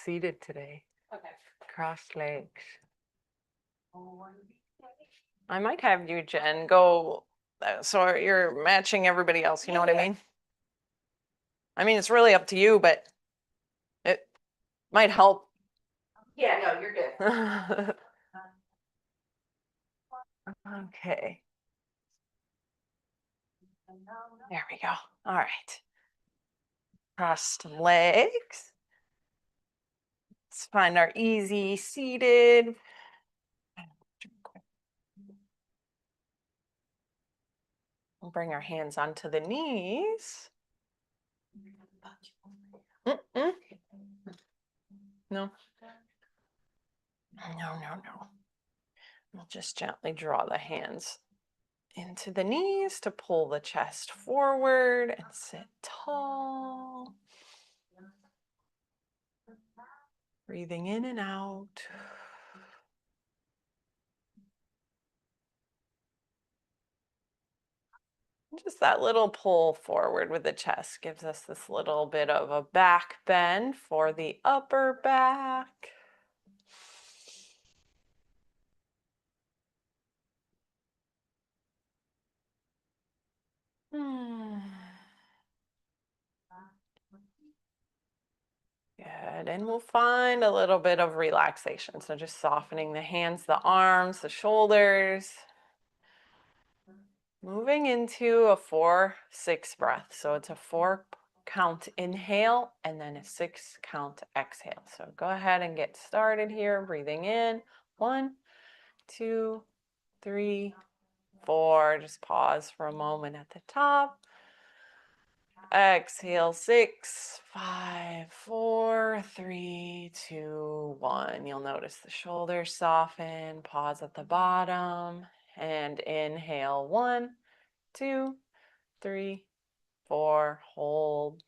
seated today. Okay. Crossed legs. I might have you, Jen, go so you're matching everybody else. You know what I mean? I mean, it's really up to you, but it might help. Yeah, no, you're good. Okay. There we go. All right. Crossed legs. Let's find our easy seated. We'll bring our hands onto the knees. Mm-mm. No. No. We'll just gently draw the hands into the knees to pull the chest forward and sit tall. Breathing in and out. Just that little pull forward with the chest gives us this little bit of a back bend for the upper back. Good, and we'll find a little bit of relaxation. So just softening the hands, the arms, the shoulders. Moving into a 4-6 breath. So it's a 4 count inhale and then a 6 count exhale. So go ahead and get started here. Breathing in. 1, 2, 3, 4. Just pause for a moment at the top. Exhale, 6, 5, 4, 3, 2, 1. You'll notice the shoulders soften. Pause at the bottom. And inhale, 1, 2, 3, 4. Hold.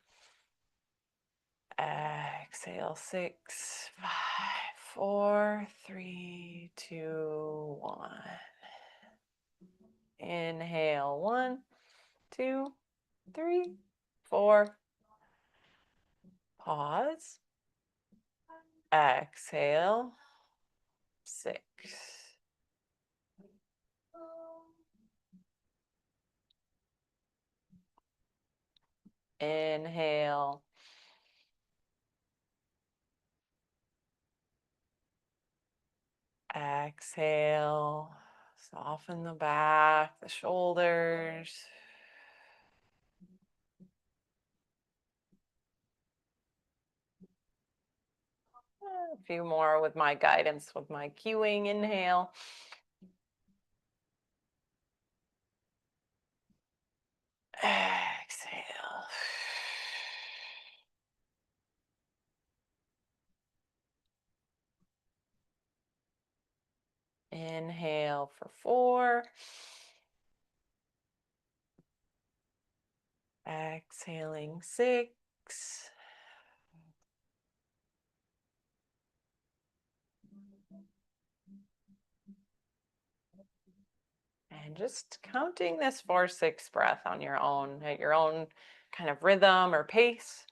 Exhale, 6, 5, 4, 3, 2, 1. Inhale, 1, 2, 3, 4. Pause. Exhale. 6. Inhale. Exhale. Soften the back, the shoulders. A few more with my guidance, with my cueing. Inhale. Exhale. Inhale for 4. Exhaling 6. And just counting this 4-6 breath on your own, at your own kind of rhythm or pace.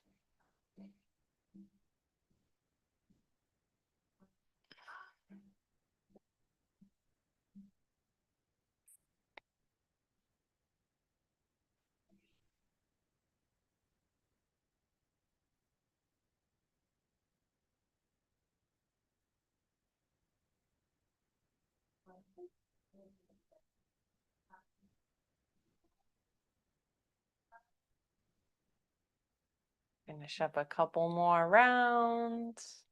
Finish up a couple more rounds.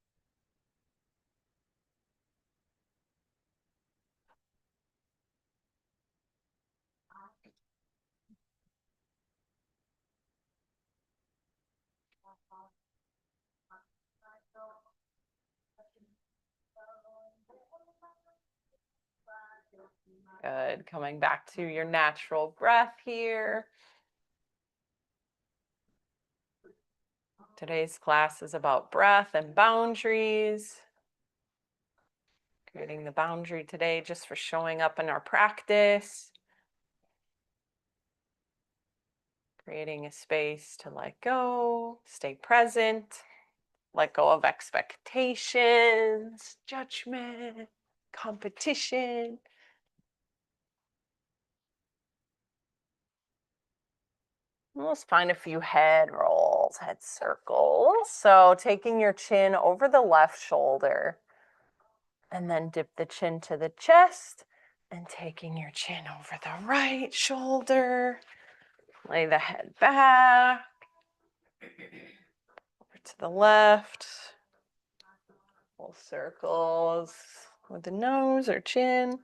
Good. Coming back to your natural breath here. Today's class is about breath and boundaries. Creating the boundary today just for showing up in our practice. Creating a space to let go, stay present. Let go of expectations, judgment, competition. Let's find a few head rolls, head circles. So taking your chin over the left shoulder and then dip the chin to the chest and taking your chin over the right shoulder. Lay the head back, over to the left. Full circles with the nose or chin.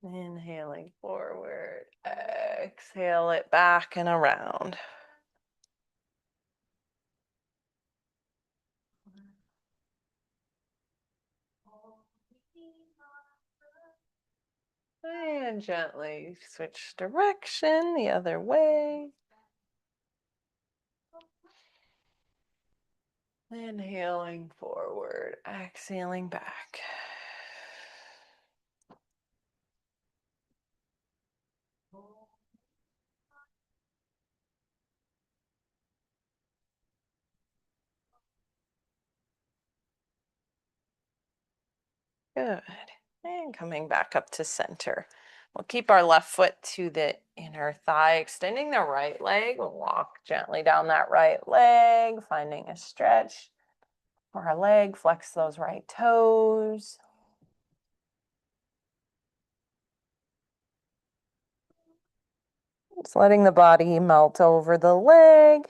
Inhaling forward, exhale it back and around. And gently switch direction the other way. Inhaling forward, exhaling back. Good. And coming back up to center. We'll keep our left foot to the inner thigh, extending the right leg. We'll walk gently down that right leg, finding a stretch for our leg. Flex those right toes. Just letting the body melt over the leg.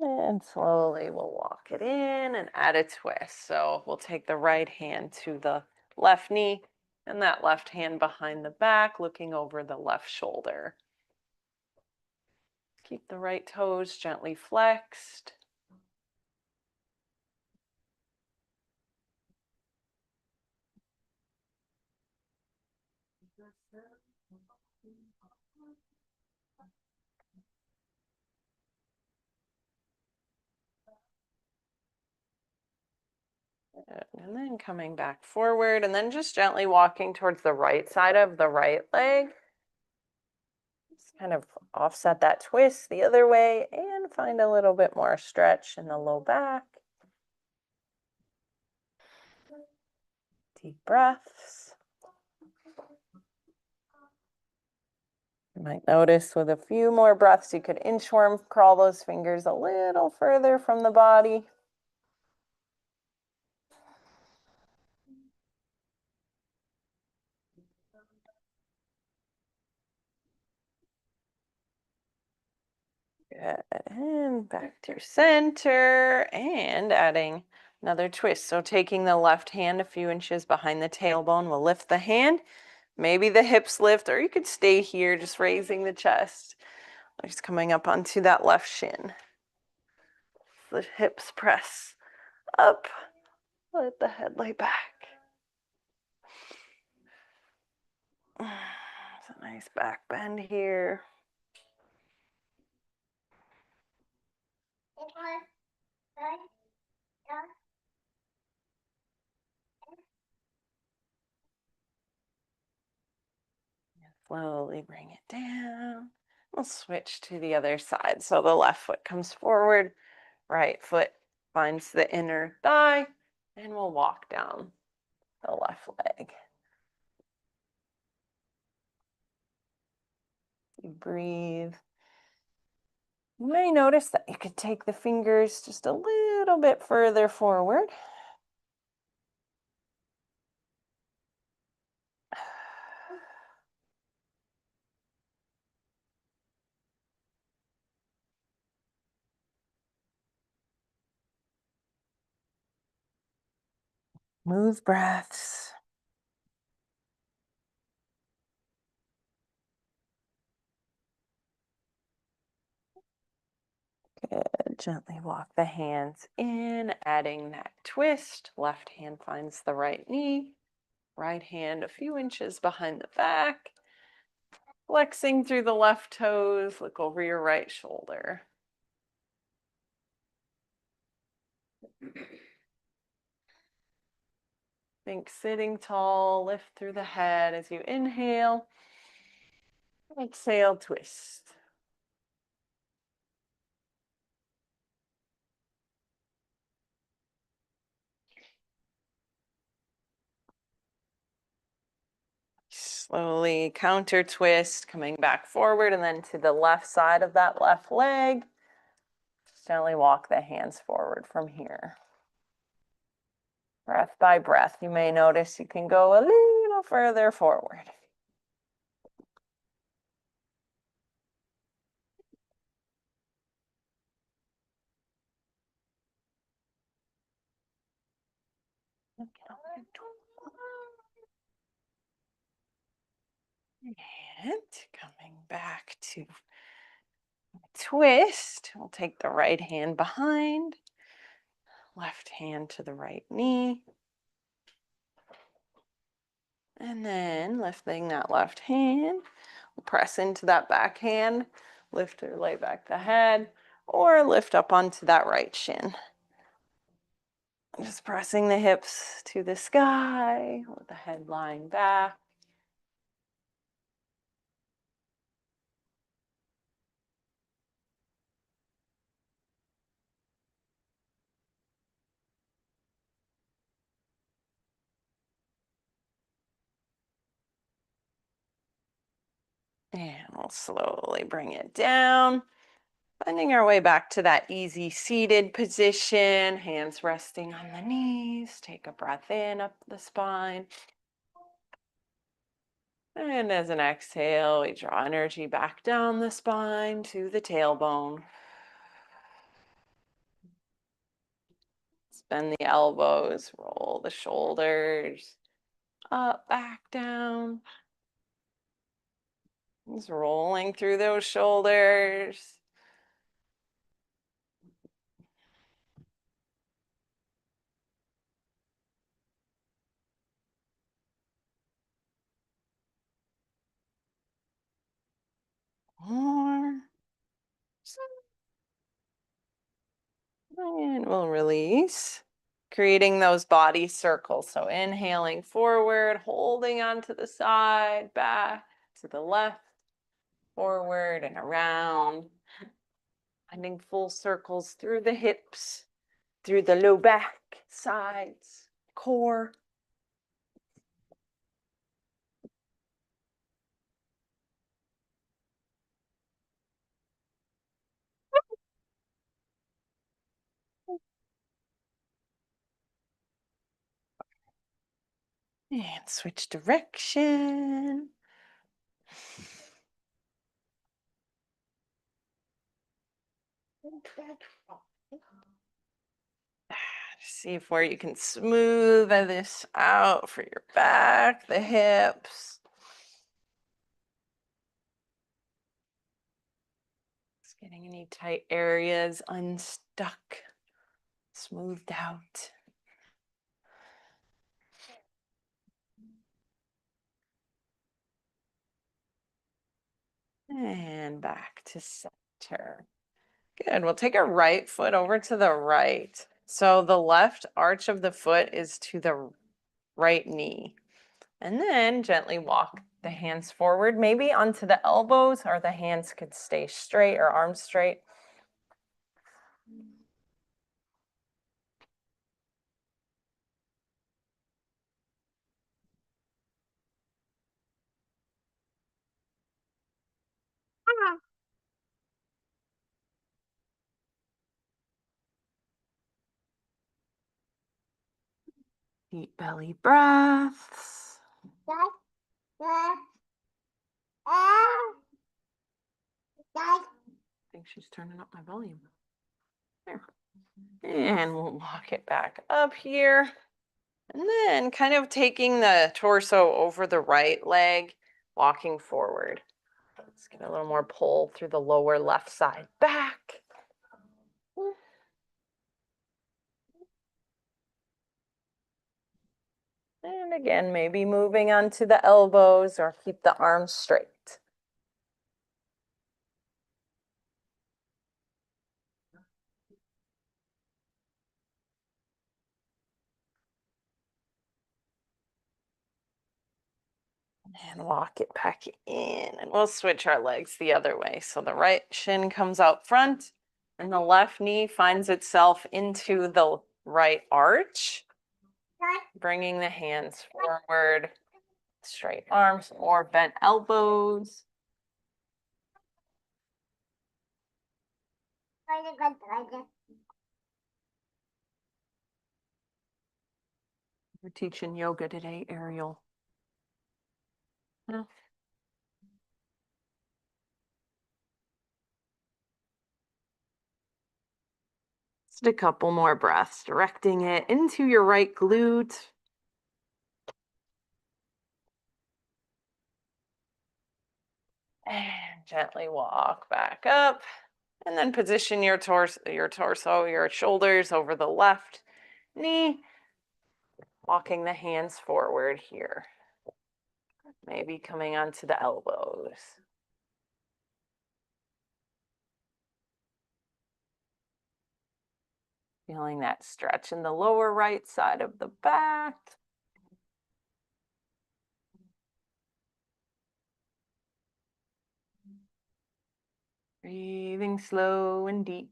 And slowly we'll walk it in and add a twist. So we'll take the right hand to the left knee and that left hand behind the back, looking over the left shoulder. Keep the right toes gently flexed. And then coming back forward and then just gently walking towards the right side of the right leg. Just kind of offset that twist the other way and find a little bit more stretch in the low back. Deep breaths. You might notice with a few more breaths, you could inchworm crawl those fingers a little further from the body. Good. And back to center and adding another twist. So taking the left hand a few inches behind the tailbone, we'll lift the hand. Maybe the hips lift, or you could stay here, just raising the chest. Just coming up onto that left shin. The hips press up. Let the head lay back. It's a nice back bend here. Slowly bring it down. We'll switch to the other side. So the left foot comes forward, right foot finds the inner thigh, and we'll walk down the left leg. You breathe. You may notice that you could take the fingers just a little bit further forward. Smooth breaths. Good. Gently walk the hands in, adding that twist. Left hand finds the right knee. Right hand a few inches behind the back. Flexing through the left toes. Look over your right shoulder. Think sitting tall, lift through the head as you inhale. Exhale, twist. Slowly counter twist, coming back forward and then to the left side of that left leg. Gently walk the hands forward from here. Breath by breath, you may notice you can go a little further forward. And coming back to twist, we'll take the right hand behind, left hand to the right knee. And then lifting that left hand, we'll press into that back hand, lift or lay back the head, or lift up onto that right shin. Just pressing the hips to the sky with the head lying back. And we'll slowly bring it down, finding our way back to that easy seated position, hands resting on the knees. Take a breath in up the spine. And as an exhale, we draw energy back down the spine to the tailbone. Bend the elbows, roll the shoulders up, back, down. Just rolling through those shoulders. More. And we'll release, creating those body circles. So inhaling forward, holding onto the side, back to the left, forward and around. Finding full circles through the hips, through the low back, sides, core. And switch direction. See if where you can smooth this out for your back, the hips. Just getting any tight areas unstuck, smoothed out. And back to center. Good. We'll take our right foot over to the right. So the left arch of the foot is to the right knee. And then gently walk the hands forward, maybe onto the elbows, or the hands could stay straight or arms straight. Deep belly breaths. I think she's turning up my volume. There. And we'll walk it back up here. And then kind of taking the torso over the right leg, walking forward. Let's get a little more pull through the lower left side back. And again, maybe moving onto the elbows or keep the arms straight. And walk it back in. And we'll switch our legs the other way. So the right shin comes out front and the left knee finds itself into the right arch. Bringing the hands forward, straight arms or bent elbows. We're teaching yoga today, Ariel. No. Just a couple more breaths, directing it into your right glute. And gently walk back up. And then position your torso, your shoulders over the left knee. Walking the hands forward here. Maybe coming onto the elbows. Feeling that stretch in the lower right side of the back. Breathing slow and deep.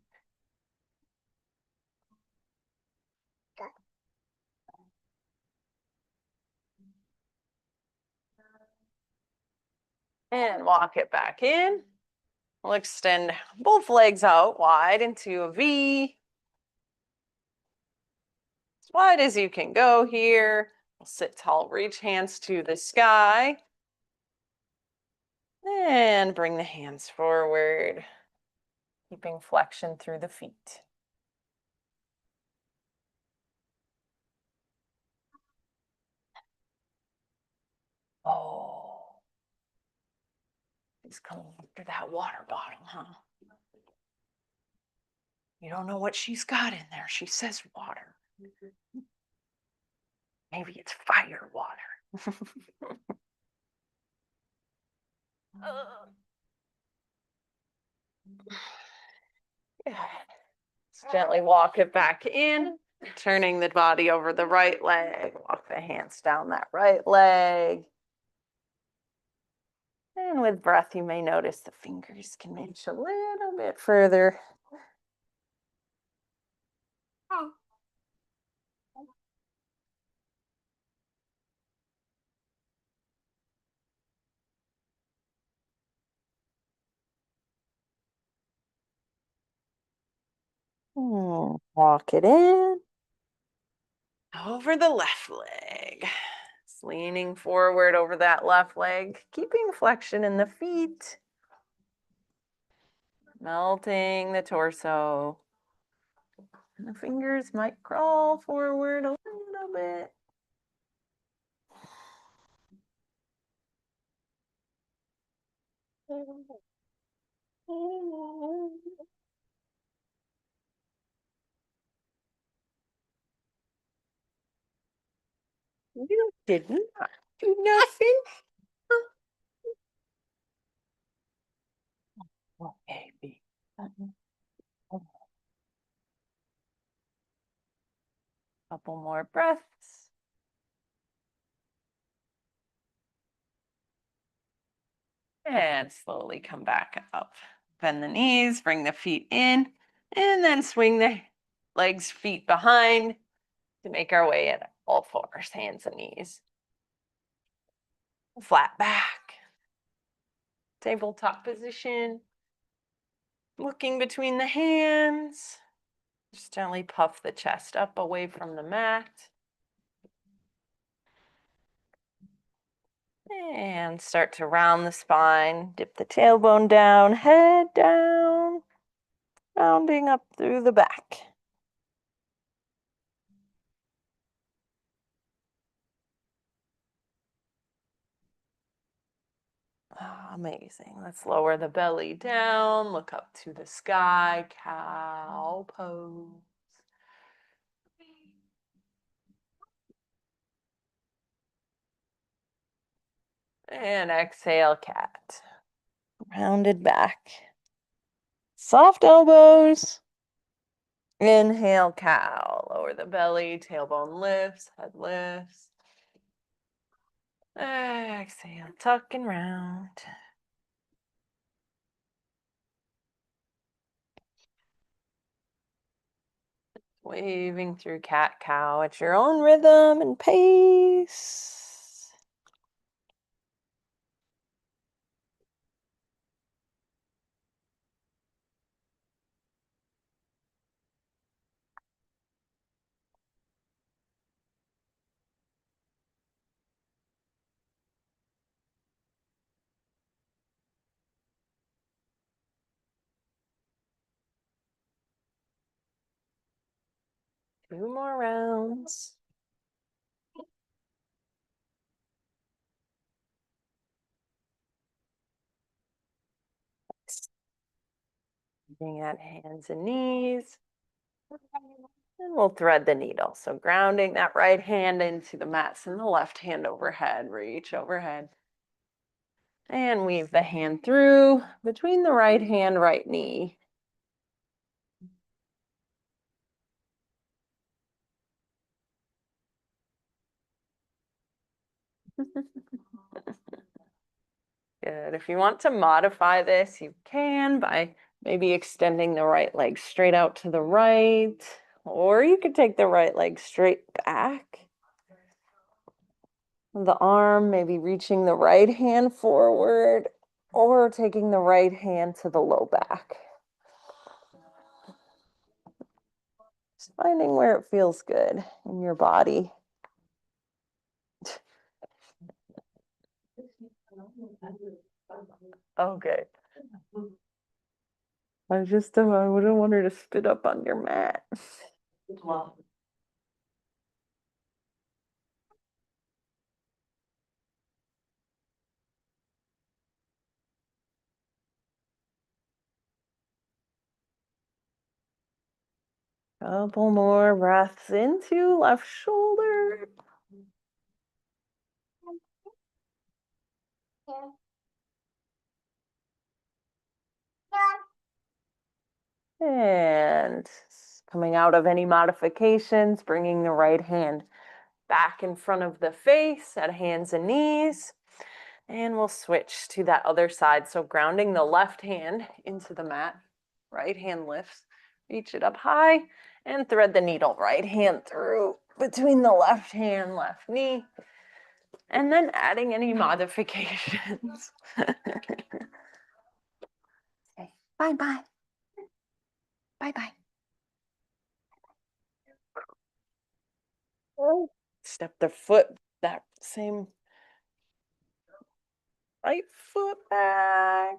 And walk it back in. We'll extend both legs out wide into a V. As wide as you can go here. We'll sit tall, reach hands to the sky. And bring the hands forward, keeping flexion through the feet. Oh, she's coming after that water bottle, huh? You don't know what she's got in there. She says water. Maybe it's fire water. Yeah. Just gently walk it back in, turning the body over the right leg. Walk the hands down that right leg. And with breath, you may notice the fingers can reach a little bit further. Walk it in. Over the left leg. Just leaning forward over that left leg, keeping flexion in the feet. Melting the torso. And the fingers might crawl forward a little bit. You did not do nothing. Oh, baby. Couple more breaths. And slowly come back up. Bend the knees, bring the feet in, and then swing the legs, feet behind to make our way at all fours, hands and knees. Flat back. Tabletop position. Looking between the hands. Just gently puff the chest up away from the mat. And start to round the spine. Dip the tailbone down, head down. Rounding up through the back. Oh, amazing. Let's lower the belly down, look up to the sky, cow pose. And exhale, cat. Rounded back. Soft elbows. Inhale, cow. Lower the belly, tailbone lifts, head lifts. Exhale, tuck and round. Waving through cat-cow at your own rhythm and pace. Two more rounds. Looking at hands and knees. And we'll thread the needle. So grounding that right hand into the mat, send the left hand overhead, reach overhead. And weave the hand through between the right hand, right knee. Good. If you want to modify this, you can by maybe extending the right leg straight out to the right, or you could take the right leg straight back. The arm, maybe reaching the right hand forward, or taking the right hand to the low back. Just finding where it feels good in your body. Okay. I wouldn't want her to spit up on your mat. Couple more breaths into left shoulder. And coming out of any modifications, bringing the right hand back in front of the face at hands and knees. And we'll switch to that other side. So grounding the left hand into the mat, right hand lifts, reach it up high and thread the needle, right hand through between the left hand, left knee, and then adding any modifications. Okay, bye-bye. Bye-bye. Step the foot, that same right foot back.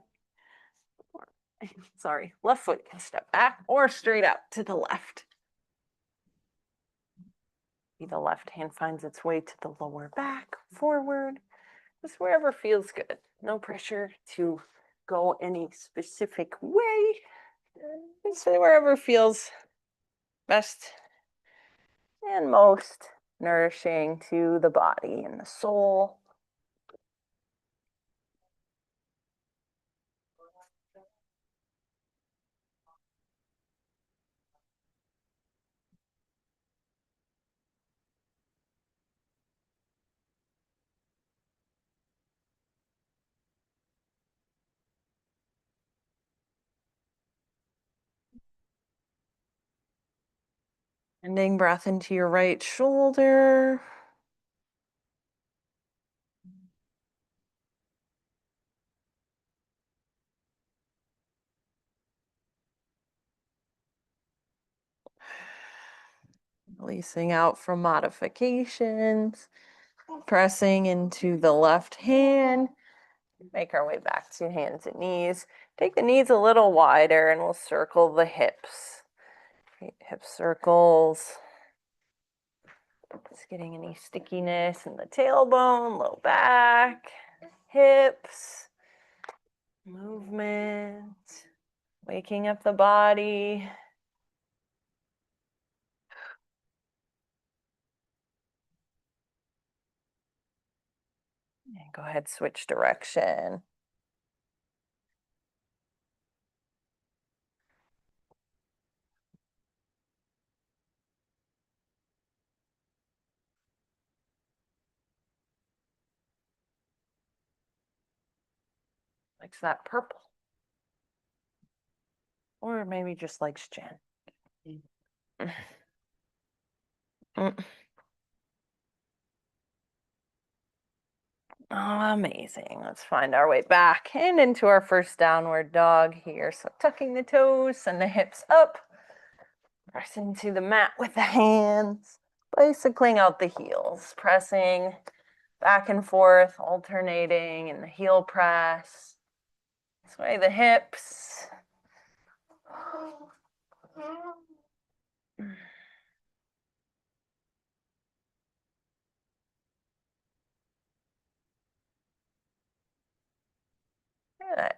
Sorry, left foot can step back or straight out to the left. The left hand finds its way to the lower back, forward, just wherever feels good. No pressure to go any specific way. Just wherever feels best and most nourishing to the body and the soul. Sending breath into your right shoulder. Releasing out from modifications. Pressing into the left hand. Make our way back to hands and knees. Take the knees a little wider and we'll circle the hips. Hip circles. Just getting any stickiness in the tailbone, low back, hips, movement, waking up the body. And go ahead, switch direction. likes that purple. Or maybe just likes Jen. Mm. Oh, amazing. Let's find our way back and into our first downward dog here. So tucking the toes and the hips up. Press into the mat with the hands. Bicycling out the heels. Pressing back and forth, alternating in the heel press. Sway the hips. Good.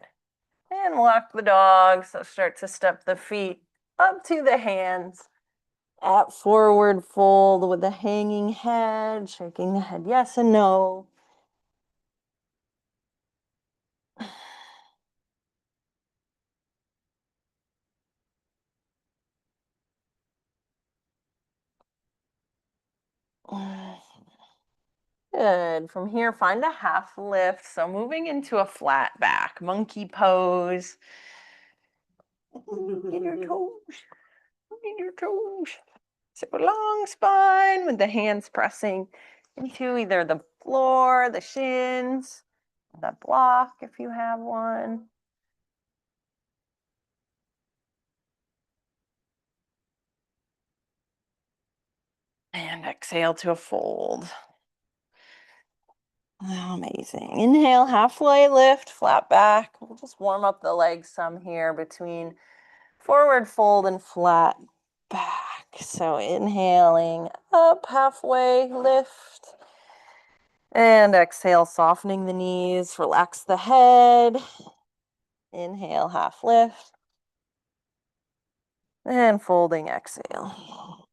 And walk the dog. So start to step the feet up to the hands at forward fold with a hanging head, shaking the head yes and no. Good. From here, find a half lift. So moving into a flat back, monkey pose. Get your toes. Get your toes. So long spine with the hands pressing into either the floor, the shins, the block if you have one. And exhale to a fold. Amazing. Inhale, halfway lift, flat back. We'll just warm up the legs some here between forward fold and flat back. So inhaling up, halfway lift. And exhale, softening the knees, relax the head. Inhale, half lift. And folding, exhale.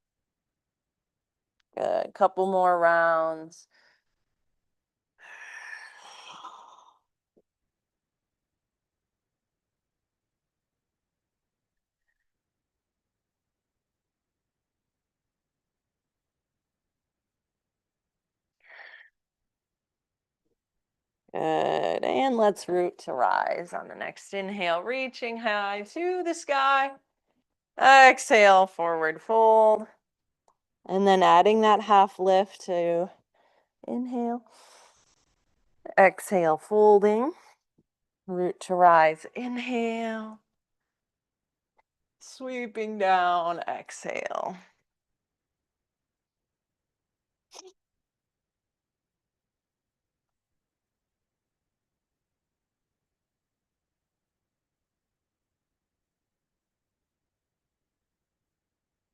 Good. Couple more rounds. Good. And let's root to rise on the next inhale, reaching high to the sky. Exhale, forward fold. And then adding that half lift to inhale. Exhale, folding. Root to rise. Inhale. Sweeping down. Exhale.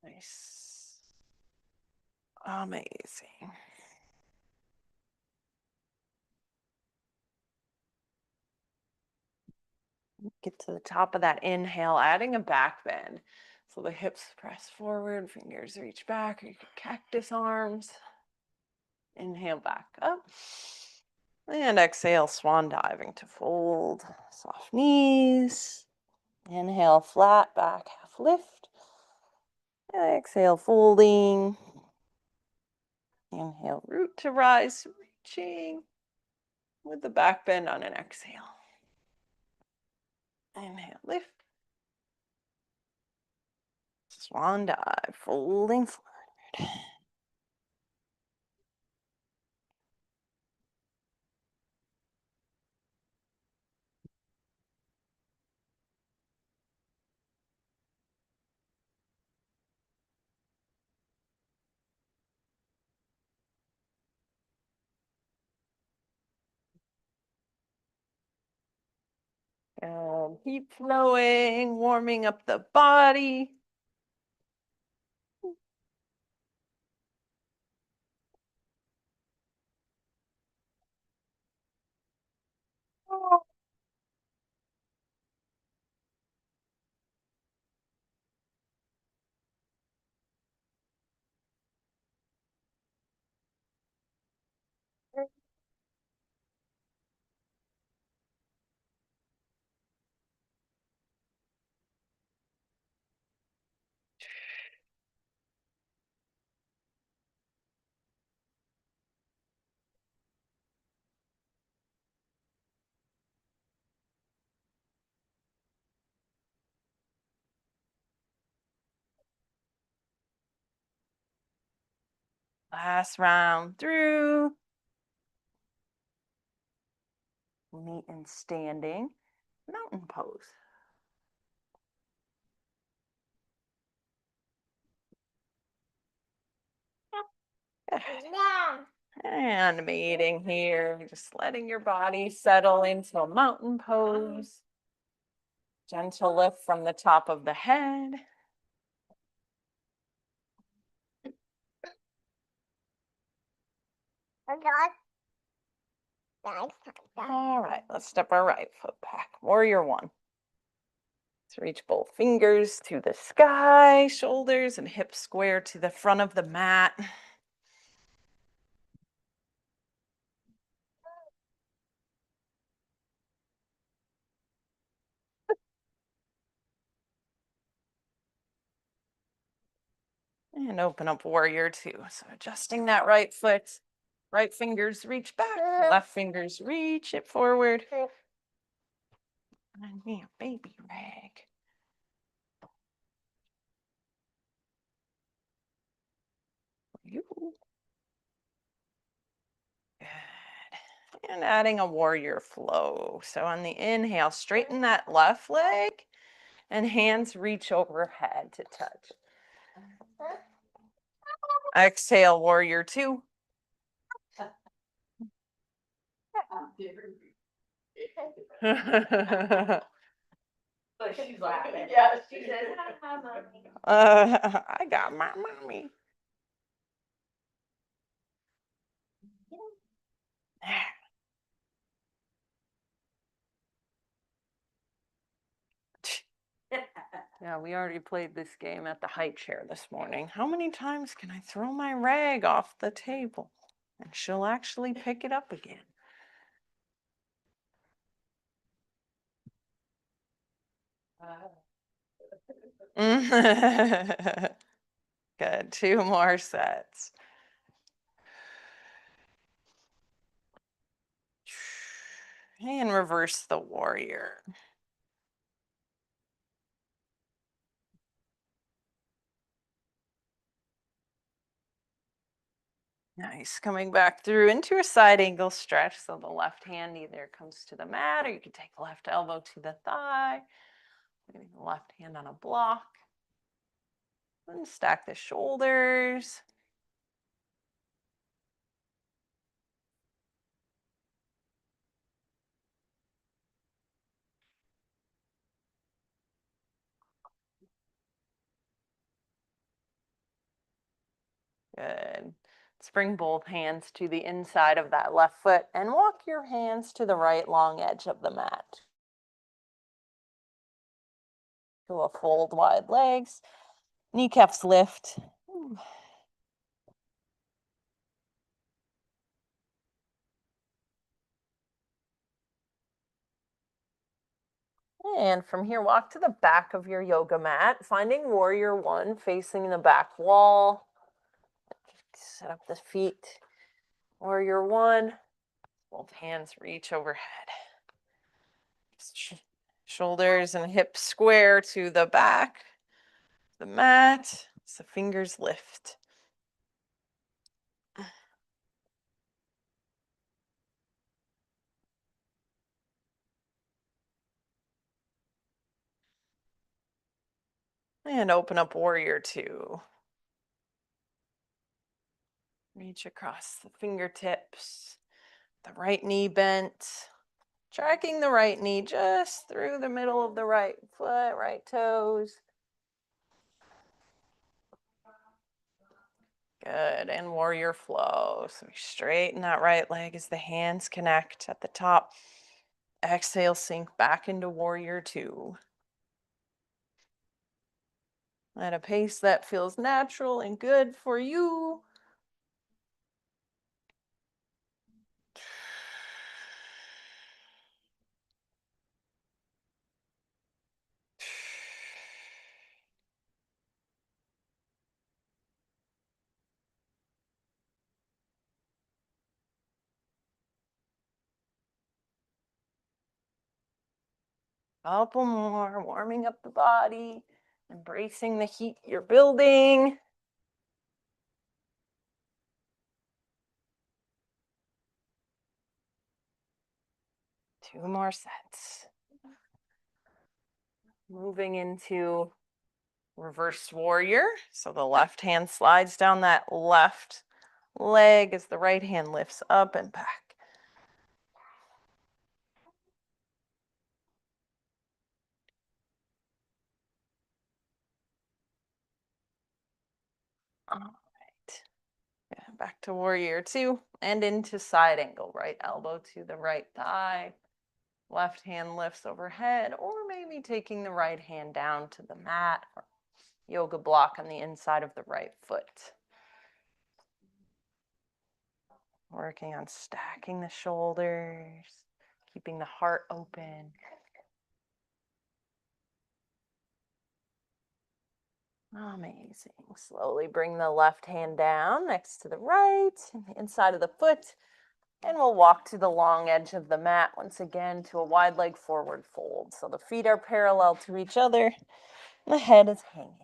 Nice. Amazing. Get to the top of that inhale, adding a back bend. So the hips press forward, fingers reach back, or you can cactus arms. Inhale back up. And exhale, swan diving to fold. Soft knees. Inhale, flat back, half lift. Exhale, folding. Inhale, root to rise, reaching with the back bend on an exhale. Inhale, lift. Swan dive, folding forward. Keep flowing, warming up the body. Last round through. Meet in standing mountain pose. And meeting here, just letting your body settle into a mountain pose. Gentle lift from the top of the head. All right, let's step our right foot back. Warrior one. Let's reach both fingers to the sky, shoulders and hips square to the front of the mat. And open up warrior two. So adjusting that right foot, right fingers reach back, left fingers reach it forward. And me a baby rag. You. Good. And adding a warrior flow. So on the inhale, straighten that left leg and hands reach overhead to touch. Exhale, warrior two. So she's laughing. Yeah, she says, hi, mommy. I got my mommy. Yeah, we already played this game at the high chair this morning. How many times can I throw my rag off the table and she'll actually pick it up again? Good, 2 more sets. And reverse the warrior. Nice, coming back through into a side angle stretch. So the left hand either comes to the mat or you can take the left elbow to the thigh. Putting the left hand on a block. And stack the shoulders. Good. Let's bring both hands to the inside of that left foot and walk your hands to the right long edge of the mat. To a fold wide legs, kneecaps lift. And from here, walk to the back of your yoga mat, finding warrior one facing the back wall. Set up the feet. Warrior one, both hands reach overhead. Shoulders and hips square to the back, the mat, so fingers lift. And open up warrior two. Reach across the fingertips, the right knee bent, tracking the right knee just through the middle of the right foot, right toes. Good, and warrior flow. So we straighten that right leg as the hands connect at the top. Exhale, sink back into warrior two. At a pace that feels natural and good for you. Couple more, warming up the body, embracing the heat you're building. 2 more sets. Moving into reverse warrior. So the left hand slides down that left leg as the right hand lifts up and back. All right. Yeah, back to warrior 2 and into side angle. Right elbow to the right thigh. Left hand lifts overhead, or maybe taking the right hand down to the mat or yoga block on the inside of the right foot. Working on stacking the shoulders, keeping the heart open. Amazing. Slowly bring the left hand down next to the right, inside of the foot, and we'll walk to the long edge of the mat once again to a wide leg forward fold. So the feet are parallel to each other, and the head is hanging.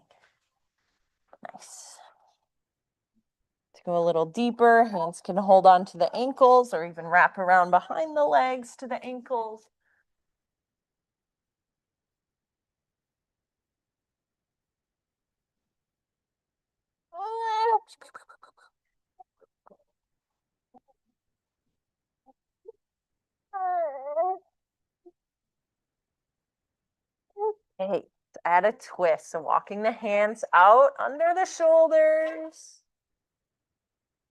Nice. To go a little deeper, hands can hold on to the ankles or even wrap around behind the legs to the ankles. Okay, add a twist. So walking the hands out under the shoulders.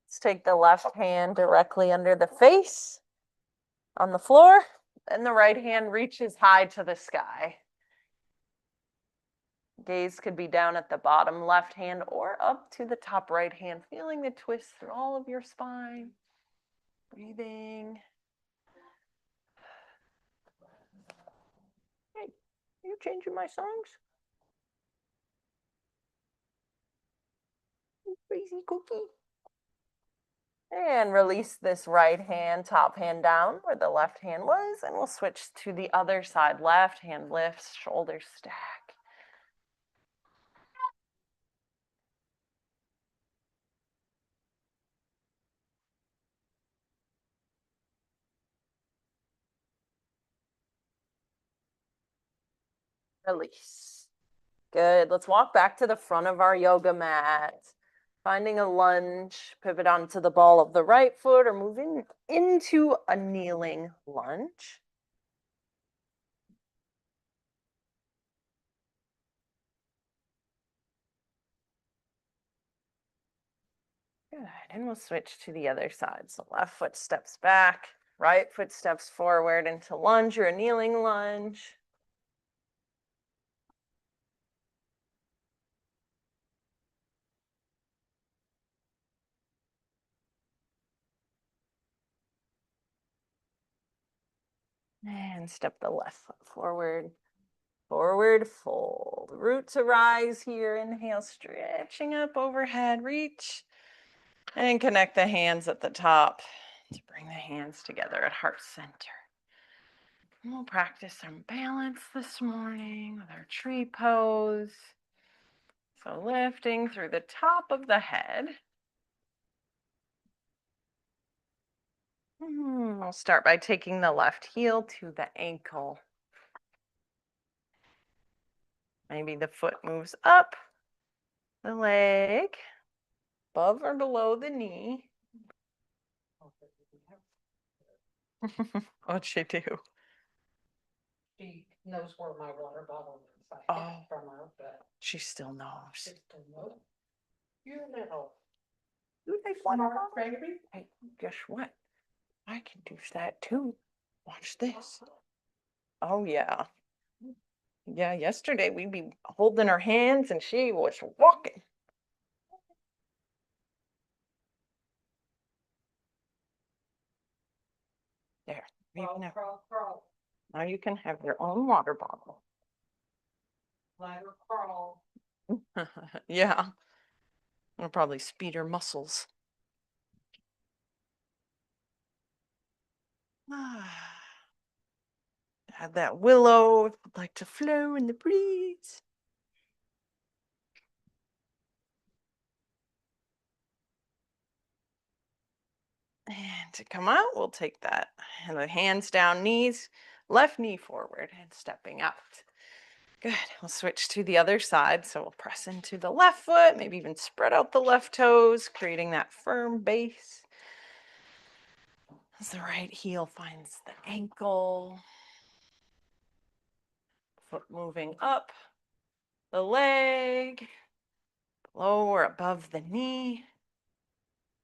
Let's take the left hand directly under the face on the floor, and the right hand reaches high to the sky. Gaze could be down at the bottom left hand or up to the top right hand, feeling the twist through all of your spine. Breathing. Hey, are you changing my songs? You crazy cookie. And release this right hand, top hand down where the left hand was, and we'll switch to the other side. Left hand lifts, shoulders stack. Release. Good. Let's walk back to the front of our yoga mat. Finding a lunge, pivot onto the ball of the right foot or moving into a kneeling lunge. Good. And we'll switch to the other side. So left foot steps back, right foot steps forward into lunge or a kneeling lunge. And step the left foot forward. Forward fold. Root to rise here. Inhale, stretching up overhead. Reach. And connect the hands at the top to bring the hands together at heart center. And we'll practice some balance this morning with our tree pose. So lifting through the top of the head. We'll start by taking the left heel to the ankle. Maybe the foot moves up the leg, above or below the knee. What'd she do? She knows where my water bottle is. I Oh. hid it from her, but She still knows. she still knows. You little You like water smart bottle? baby. Hey, guess what? I can do that too. Watch this. Oh, yeah. Yeah, yesterday we'd be holding her hands and she was walking. There. You Crawl, can have- crawl, crawl. Now you can have your own water bottle. Let her crawl. Yeah. It'll probably speed her muscles. Had that willow, if you'd like to flow in the breeze. And to come out, we'll take that and the hands down, knees, left knee forward and stepping out. Good. We'll switch to the other side. So we'll press into the left foot, maybe even spread out the left toes, creating that firm base. As the right heel finds the ankle, foot moving up the leg, below or above the knee.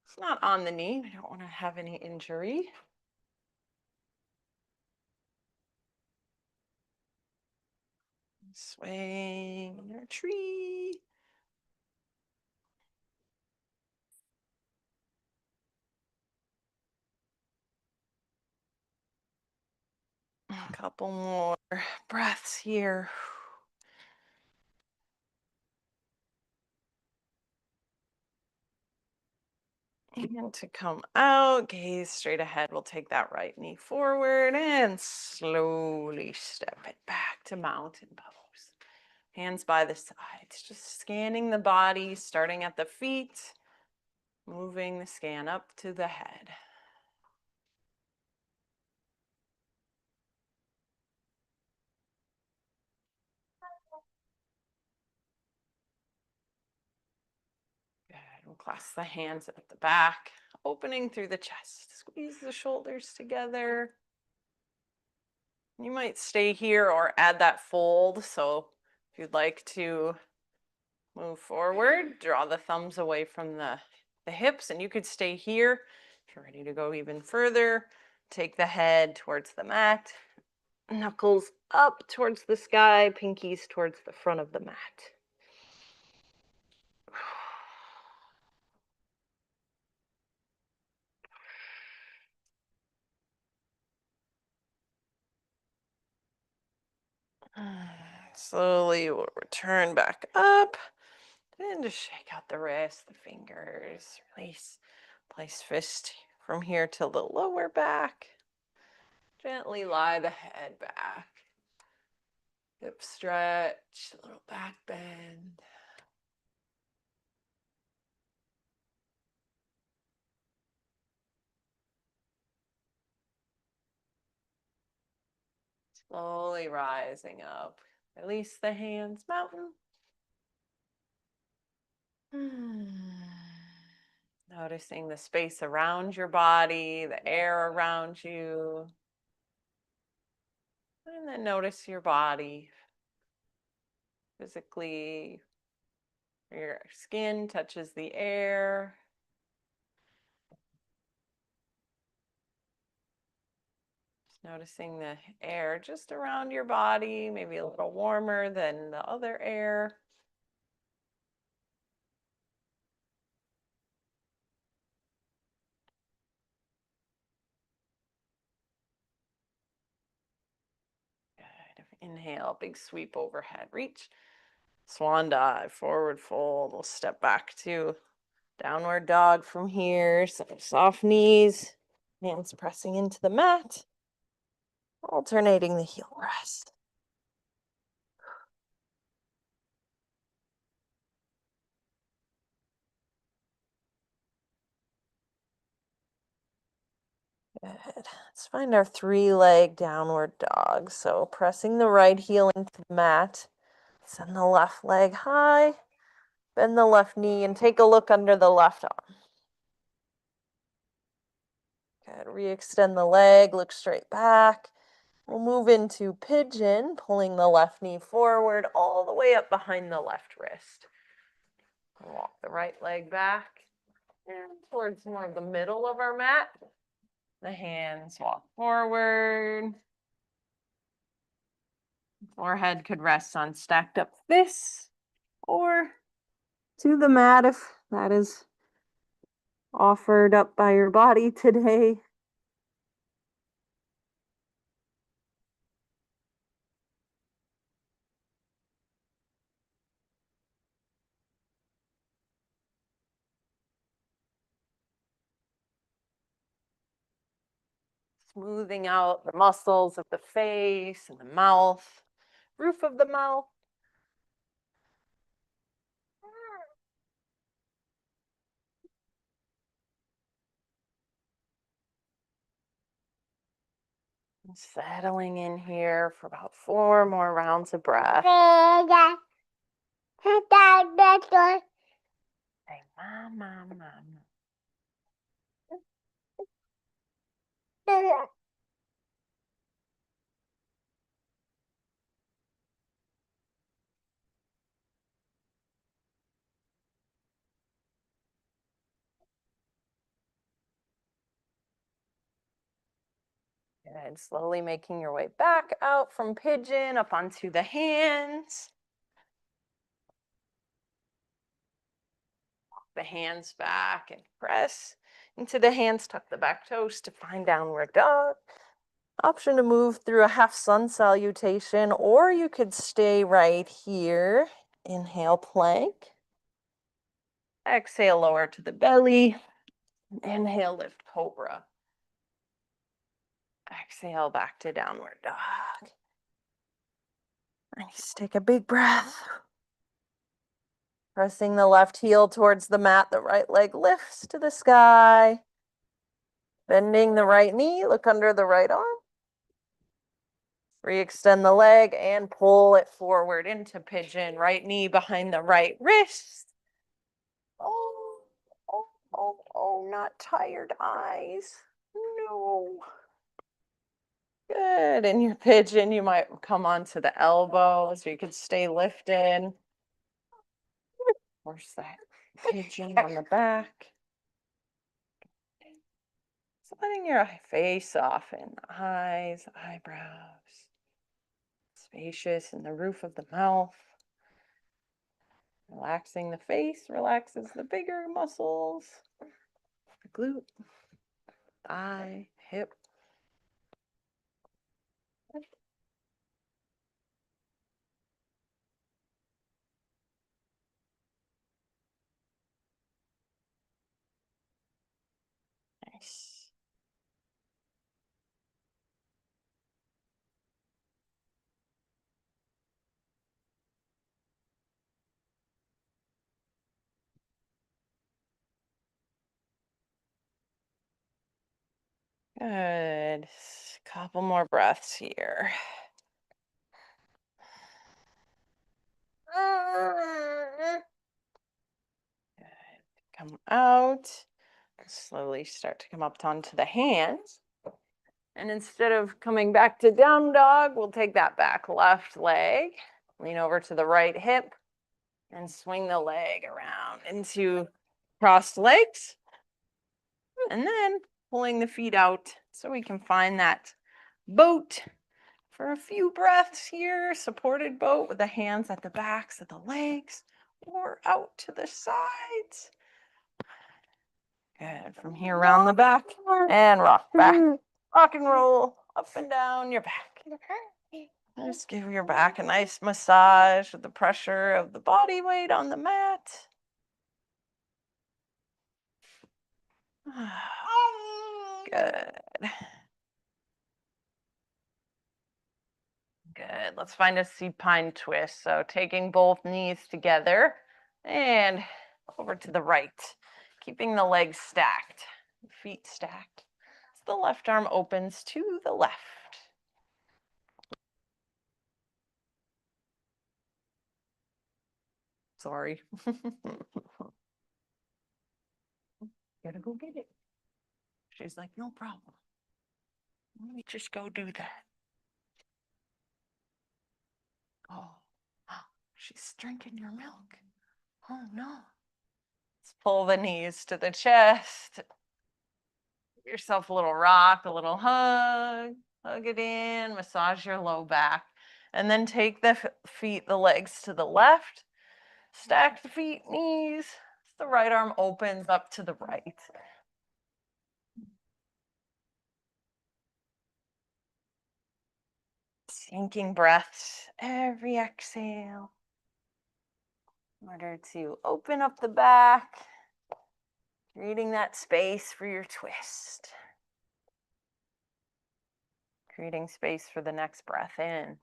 It's not on the knee. We don't want to have any injury. Swaying in our tree. A couple more breaths here. And to come out, gaze straight ahead. We'll take that right knee forward and slowly step it back to mountain pose. Hands by the sides, just scanning the body, starting at the feet, moving the scan up to the head. Good. We'll clasp the hands at the back, opening through the chest. Squeeze the shoulders together. You might stay here or add that fold. So if you'd like to move forward, draw the thumbs away from the hips, and you could stay here. If you're ready to go even further, take the head towards the mat, knuckles up towards the sky, pinkies towards the front of the mat. Slowly we'll return back up and just shake out the wrists, the fingers, release. Place fist from here to the lower back. Gently lie the head back. Hip stretch, a little back bend. Slowly rising up. Release the hands, mountain. Noticing the space around your body, the air around you. And then notice your body physically. Your skin touches the air. Just noticing the air just around your body, maybe a little warmer than the other air. Good. Inhale, big sweep overhead. Reach. Swan dive, forward fold. We'll step back to downward dog from here. So soft knees, hands pressing into the mat, alternating the heel rest. Good. Let's find our 3-leg downward dog. So pressing the right heel into the mat, send the left leg high, bend the left knee, and take a look under the left arm. Good. Re-extend the leg, look straight back. We'll move into pigeon, pulling the left knee forward all the way up behind the left wrist. Walk the right leg back and towards more of the middle of our mat. The hands walk forward. Forehead could rest on stacked up fists or to the mat if that is offered up by your body today. Smoothing out the muscles of the face and the mouth, roof of the mouth. Settling in here for about 4 more rounds of breath. Hey, mama. Good. Slowly making your way back out from pigeon up onto the hands. Walk the hands back and press into the hands. Tuck the back toes to find downward dog. Option to move through a half sun salutation, or you could stay right here. Inhale, plank. Exhale, lower to the belly. Inhale, lift cobra. Exhale, back to downward dog. Nice. Take a big breath. Pressing the left heel towards the mat, the right leg lifts to the sky. Bending the right knee, look under the right arm. Re-extend the leg and pull it forward into pigeon. Right knee behind the right wrist. Oh, not tired eyes. No. Good. In your pigeon, you might come onto the elbow so you could stay lifted. Force that pigeon on the back. So letting your face soften, eyes, eyebrows. Spacious in the roof of the mouth. Relaxing the face relaxes the bigger muscles. The glute, thigh, hip. Nice. Good. Couple more breaths here. Good. Come out. Slowly start to come up onto the hands. And instead of coming back to down dog, we'll take that back left leg. Lean over to the right hip and swing the leg around into crossed legs. And then pulling the feet out so we can find that boat for a few breaths here. Supported boat with the hands at the backs of the legs or out to the sides. Good. From here around the back and rock back. Rock and roll up and down your back. Just give your back a nice massage with the pressure of the body weight on the mat. Good. Good. Let's find a supine twist. So taking both knees together and over to the right, keeping the legs stacked, feet stacked. So the left arm opens to the left. Sorry. Gotta go get it. She's like, no problem. Let me just go do that. Oh, she's drinking your milk. Oh no. Let's pull the knees to the chest. Give yourself a little rock, a little hug. Hug it in, massage your low back. And then take the feet, the legs to the left. Stack the feet, knees. The right arm opens up to the right. Sinking breaths every exhale in order to open up the back, creating that space for your twist. Creating space for the next breath in.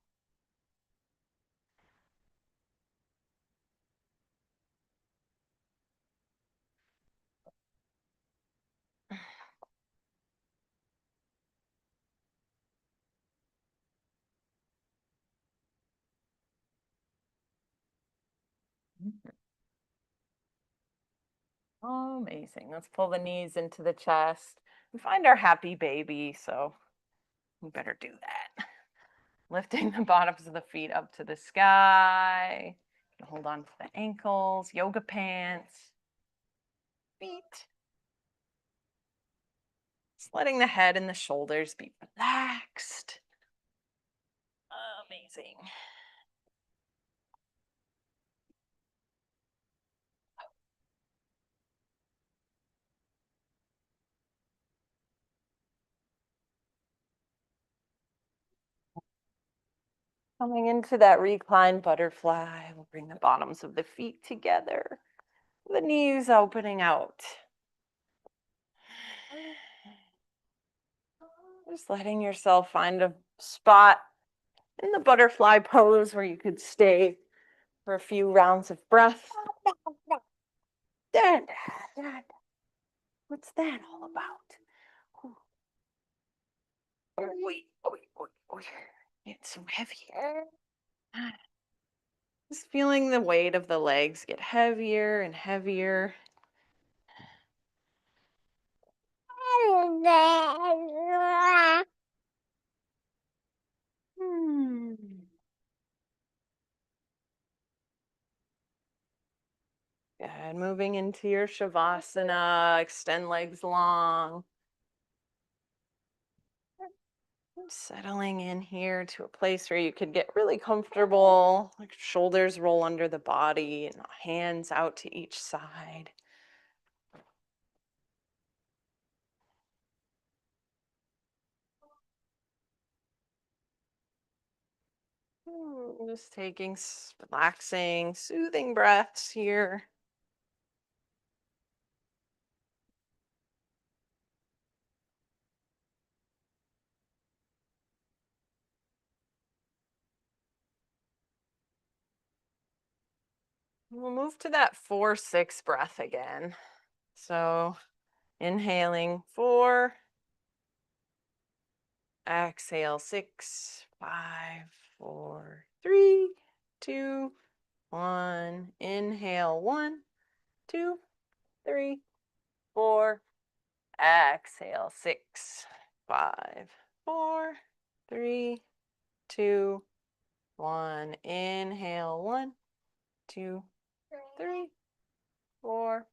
Oh, amazing. Let's pull the knees into the chest and find our happy baby. So we better do that. Lifting the bottoms of the feet up to the sky. Hold on to the ankles, yoga pants, feet. Just letting the head and the shoulders be relaxed. Amazing. Coming into that reclined butterfly, we'll bring the bottoms of the feet together, the knees opening out. Just letting yourself find a spot in the butterfly pose where you could stay for a few rounds of breath. Dad, Dad, what's that all about? Oi, oi, oi, oi. It's so heavy. Just feeling the weight of the legs get heavier and heavier. Good. Moving into your Shavasana, extend legs long. Settling in here to a place where you could get really comfortable, like shoulders roll under the body and hands out to each side. Just taking relaxing, soothing breaths here. We'll move to that 4-6 breath again. So inhaling 4, exhale 6, 5, 4, 3, 2, 1. Inhale 1, 2, 3, 4. Exhale 6, 5, 4, 3, 2, 1. Inhale 1, 2, 3, 4.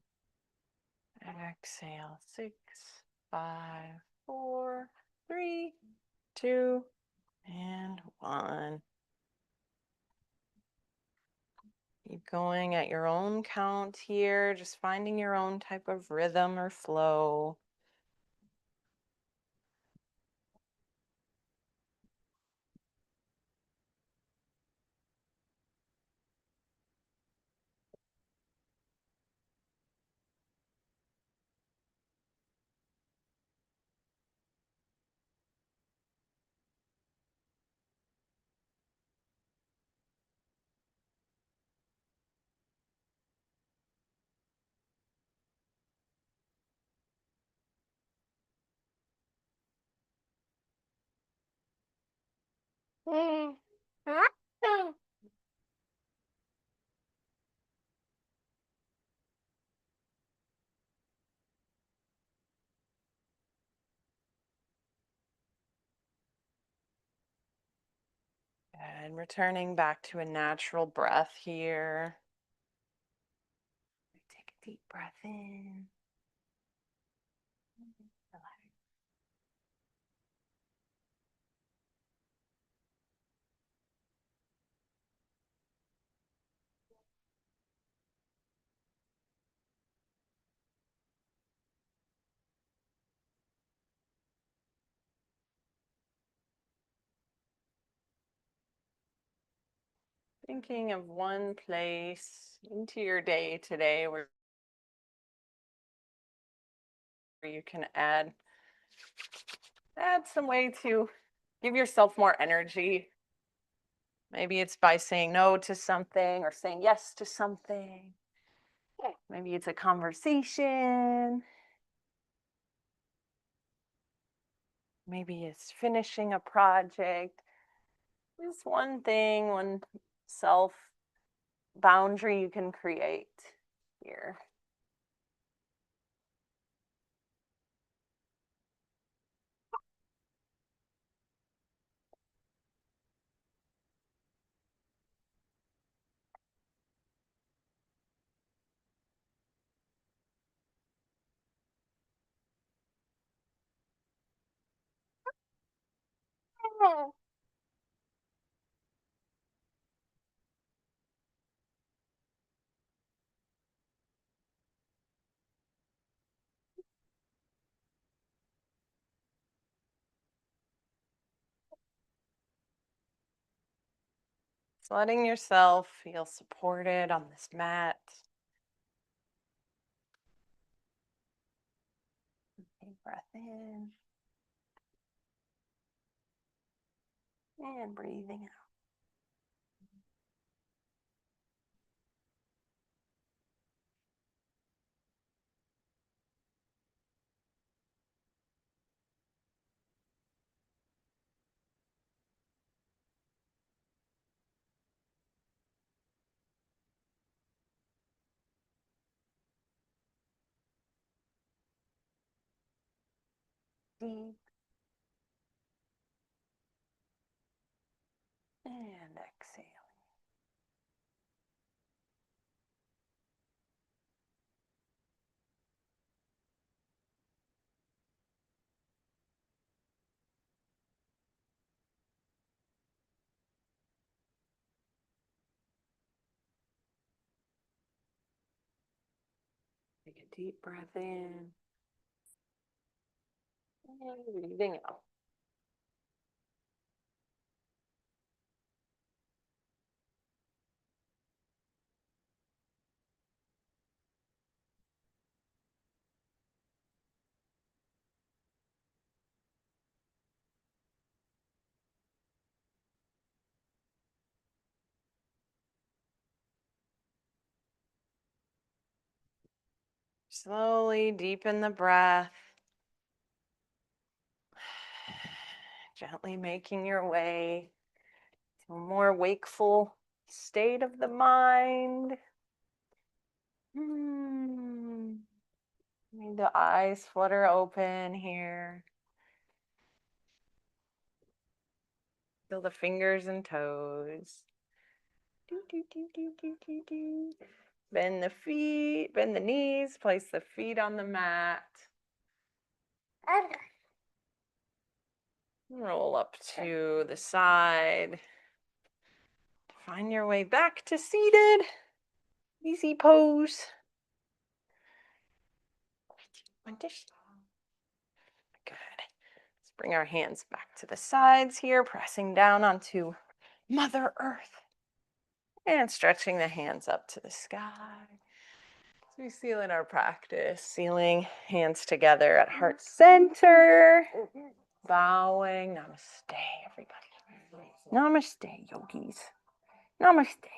Exhale 6, 5, 4, 3, 2, and 1. Keep going at your own count here, just finding your own type of rhythm or flow. And returning back to a natural breath here. Take a deep breath in. Relax. Thinking of one place into your day today where you can add some way to give yourself more energy. Maybe it's by saying no to something or saying yes to something. Maybe it's a conversation. Maybe it's finishing a project. Just one thing, one self boundary you can create here. Just letting yourself feel supported on this mat. Deep breath in. And breathing out. Deep. And exhale. Take a deep breath in. And breathing out. Slowly deepen the breath. Gently making your way to a more wakeful state of the mind. Maybe the eyes flutter open here. Feel the fingers and toes. Do, do, do, do, do, do, do. Bend the feet, bend the knees, place the feet on the mat. Roll up to the side. Find your way back to seated. Easy pose. Good. Let's bring our hands back to the sides here, pressing down onto Mother Earth. And stretching the hands up to the sky. So we seal in our practice, sealing hands together at heart center. Bowing. Namaste, everybody. Namaste, yogis. Namaste.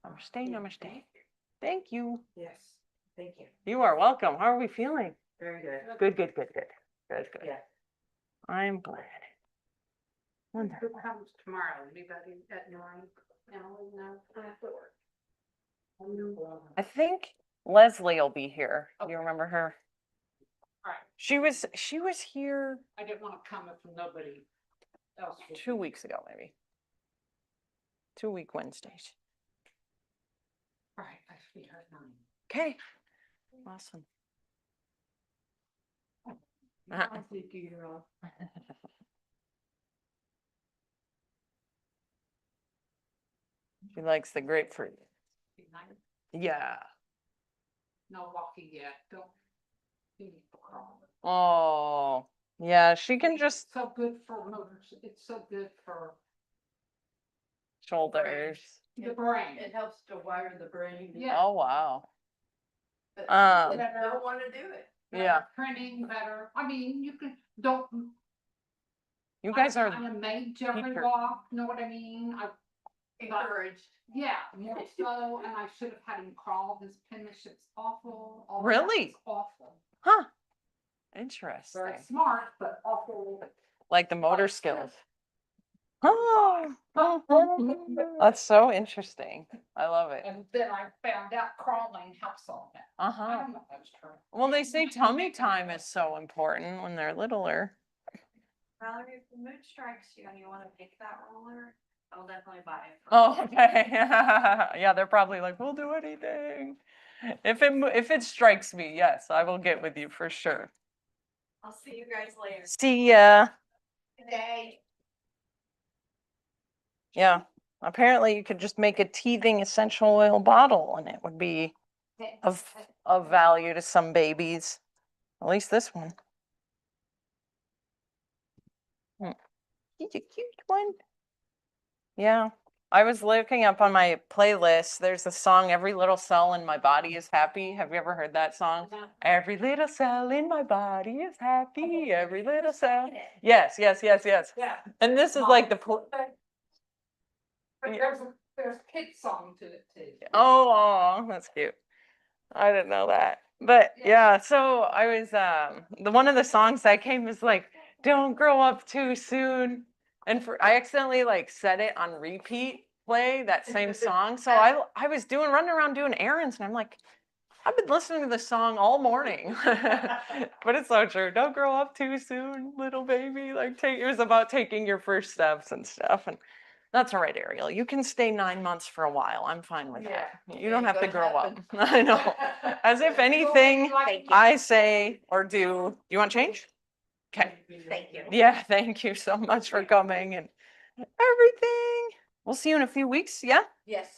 Namaste, namaste. Thank you. Yes, thank you. You are welcome. How are we feeling? Very good. Good, good, good, good. Good, good. Yeah. I'm glad. Who Wonderful. comes tomorrow? Anybody at 9? Emily, no? I think Leslie will be here. Do Okay. you remember her? All right. She was here I didn't want to come if nobody else was. 2 weeks ago, maybe. 2-week Wednesdays. All right, I see her at 9. Okay. Awesome. I think you're off. She likes the grapefruit. Be nice. Yeah. No walking yet. Don't. You need to crawl. Oh, yeah. She can just It's so good for motors. It's so good for shoulders. the brain. It helps to wire the brain. Yeah. Oh, wow. But Um, they don't want to do it. Yeah. Printing better. I mean, you can, don't. You guys are I'm a maid Jeffrey teacher. walk, know what I mean? Encouraged. Yeah, more so, and I should have had him crawl. His penmanship's awful. All that Really? is awful. Huh. Interesting. Very smart, but awful. Like the motor skills. Oh, that's so interesting. I love it. And then I found out crawling helps on that. I Uh-huh. don't know if that's true. Well, they say tummy time is so important when they're littler. Valerie, if the mood strikes you and you wanna pick that roller, I'll definitely buy it. Oh, okay. Yeah, they're probably like, we'll do anything. If it strikes me, yes, I will get with you for sure. I'll see you guys later. See ya. Today. Yeah. Apparently you could just make a teething essential oil bottle and it would be of value to some babies. At least this one. He's a cute one. Yeah. I was looking up on my playlist. There's a song, Every Little Cell in My Body is Happy. Have you ever heard that song? Every little cell in my body is happy. Every little cell. Yes, yes, yes, yes. Yeah. And this is like the. But there's a kid song to it too. Oh, that's cute. I didn't know that. But yeah, so I was the one of the songs that came was like, "Don't grow up too soon." And I accidentally like set it on repeat play that same song. So I was running around doing errands and I'm like, I've been listening to this song all morning. But it's so true. Don't grow up too soon, little baby. Like it was about taking your first steps and stuff. And that's all right, Ariel. You can stay 9 months for a while. I'm fine with that. You don't have to grow up. I know. As if anything I say or do you want change? Okay. Thank you. Yeah, thank you so much for coming and everything. We'll see you in a few weeks. Yeah? Yes.